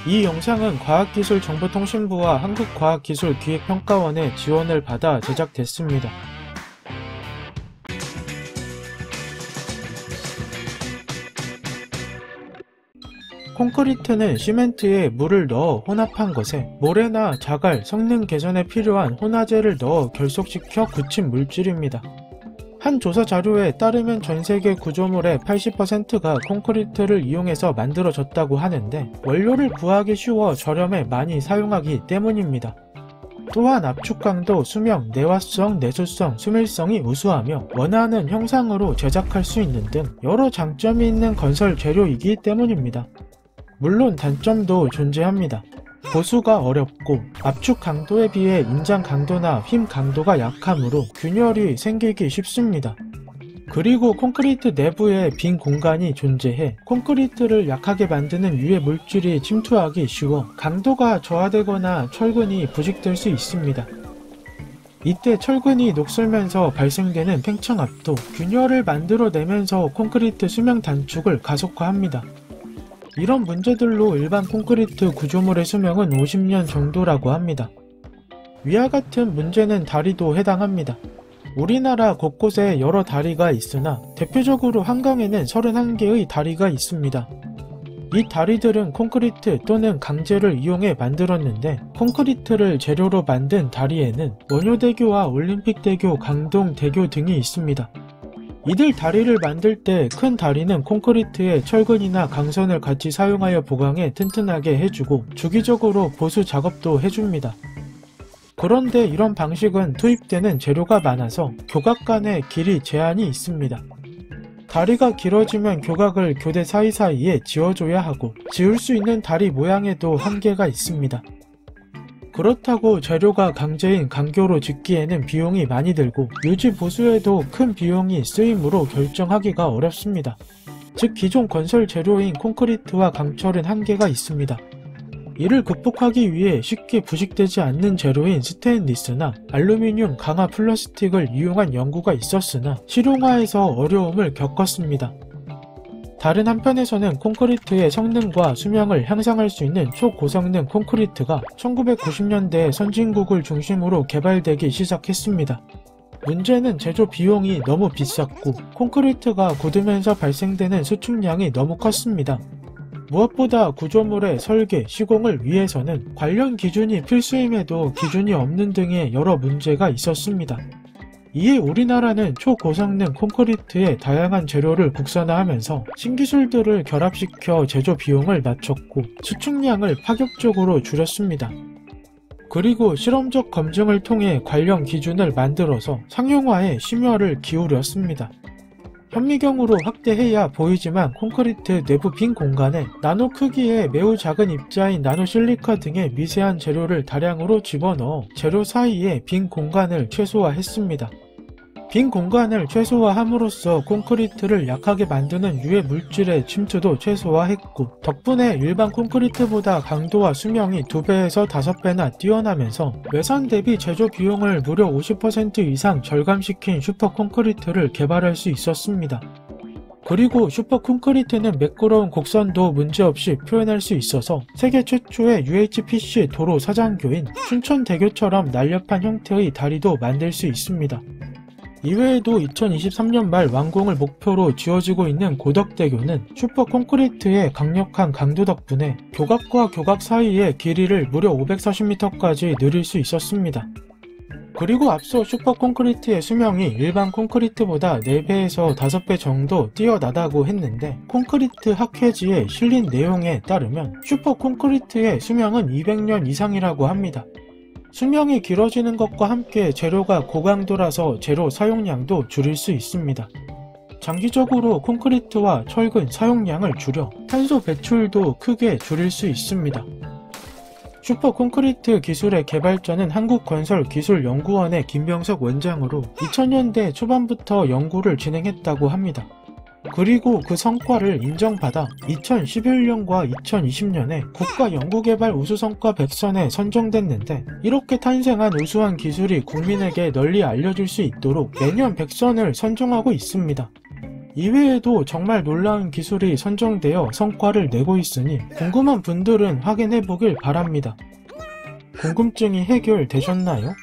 이 영상은 과학기술정보통신부와 한국과학기술기획평가원의 지원을 받아 제작됐습니다. 콘크리트는 시멘트에 물을 넣어 혼합한 것에 모래나 자갈, 성능 개선에 필요한 혼화제를 넣어 결속시켜 굳힌 물질입니다. 한 조사 자료에 따르면 전세계 구조물의 80%가 콘크리트를 이용해서 만들어졌다고 하는데 원료를 구하기 쉬워 저렴해 많이 사용하기 때문입니다. 또한 압축 강도, 수명, 내화성, 내수성, 수밀성이 우수하며 원하는 형상으로 제작할 수 있는 등 여러 장점이 있는 건설 재료이기 때문입니다. 물론 단점도 존재합니다. 보수가 어렵고 압축 강도에 비해 인장 강도나 힘 강도가 약하므로 균열이 생기기 쉽습니다. 그리고 콘크리트 내부에 빈 공간이 존재해 콘크리트를 약하게 만드는 유해 물질이 침투하기 쉬워 강도가 저하되거나 철근이 부식될 수 있습니다. 이때 철근이 녹슬면서 발생되는 팽창압도 균열을 만들어내면서 콘크리트 수명 단축을 가속화합니다. 이런 문제들로 일반 콘크리트 구조물의 수명은 50년 정도라고 합니다. 위와 같은 문제는 다리도 해당합니다. 우리나라 곳곳에 여러 다리가 있으나 대표적으로 한강에는 31개의 다리가 있습니다. 이 다리들은 콘크리트 또는 강재를 이용해 만들었는데 콘크리트를 재료로 만든 다리에는 원효대교와 올림픽대교, 강동대교 등이 있습니다. 이들 다리를 만들 때 큰 다리는 콘크리트에 철근이나 강선을 같이 사용하여 보강해 튼튼하게 해주고 주기적으로 보수 작업도 해줍니다. 그런데 이런 방식은 투입되는 재료가 많아서 교각 간의 길이 제한이 있습니다. 다리가 길어지면 교각을 교대 사이사이에 지어줘야 하고 지을 수 있는 다리 모양에도 한계가 있습니다. 그렇다고 재료가 강재인 강교로 짓기에는 비용이 많이 들고 유지 보수에도 큰 비용이 쓰이므로 결정하기가 어렵습니다. 즉 기존 건설 재료인 콘크리트와 강철은 한계가 있습니다. 이를 극복하기 위해 쉽게 부식되지 않는 재료인 스테인리스나 알루미늄 강화 플라스틱을 이용한 연구가 있었으나 실용화에서 어려움을 겪었습니다. 다른 한편에서는 콘크리트의 성능과 수명을 향상할 수 있는 초고성능 콘크리트가 1990년대 선진국을 중심으로 개발되기 시작했습니다. 문제는 제조 비용이 너무 비쌌고 콘크리트가 굳으면서 발생되는 수축량이 너무 컸습니다. 무엇보다 구조물의 설계, 시공을 위해서는 관련 기준이 필수임에도 기준이 없는 등의 여러 문제가 있었습니다. 이에 우리나라는 초고성능 콘크리트의 다양한 재료를 국산화하면서 신기술들을 결합시켜 제조 비용을 낮췄고 수축량을 파격적으로 줄였습니다. 그리고 실험적 검증을 통해 관련 기준을 만들어서 상용화에 심혈을 기울였습니다. 현미경으로 확대해야 보이지만 콘크리트 내부 빈 공간에 나노 크기의 매우 작은 입자인 나노실리카 등의 미세한 재료를 다량으로 집어넣어 재료 사이에 빈 공간을 최소화했습니다. 빈 공간을 최소화함으로써 콘크리트를 약하게 만드는 유해 물질의 침투도 최소화했고 덕분에 일반 콘크리트보다 강도와 수명이 2배에서 5배나 뛰어나면서 외산 대비 제조 비용을 무려 50% 이상 절감시킨 슈퍼 콘크리트를 개발할 수 있었습니다. 그리고 슈퍼 콘크리트는 매끄러운 곡선도 문제없이 표현할 수 있어서 세계 최초의 UHPC 도로 사장교인 춘천대교처럼 날렵한 형태의 다리도 만들 수 있습니다. 이외에도 2023년 말 완공을 목표로 지어지고 있는 고덕대교는 슈퍼 콘크리트의 강력한 강도 덕분에 교각과 교각 사이의 길이를 무려 540m까지 늘릴 수 있었습니다. 그리고 앞서 슈퍼 콘크리트의 수명이 일반 콘크리트보다 4배에서 5배 정도 뛰어나다고 했는데 콘크리트 학회지에 실린 내용에 따르면 슈퍼 콘크리트의 수명은 200년 이상이라고 합니다. 수명이 길어지는 것과 함께 재료가 고강도라서 재료 사용량도 줄일 수 있습니다. 장기적으로 콘크리트와 철근 사용량을 줄여 탄소 배출도 크게 줄일 수 있습니다. 슈퍼 콘크리트 기술의 개발자는 한국건설기술연구원의 김병석 원장으로 2000년대 초반부터 연구를 진행했다고 합니다. 그리고 그 성과를 인정받아 2011년과 2020년에 국가연구개발 우수성과 100선에 선정됐는데 이렇게 탄생한 우수한 기술이 국민에게 널리 알려질 수 있도록 매년 100선을 선정하고 있습니다. 이외에도 정말 놀라운 기술이 선정되어 성과를 내고 있으니 궁금한 분들은 확인해보길 바랍니다. 궁금증이 해결되셨나요?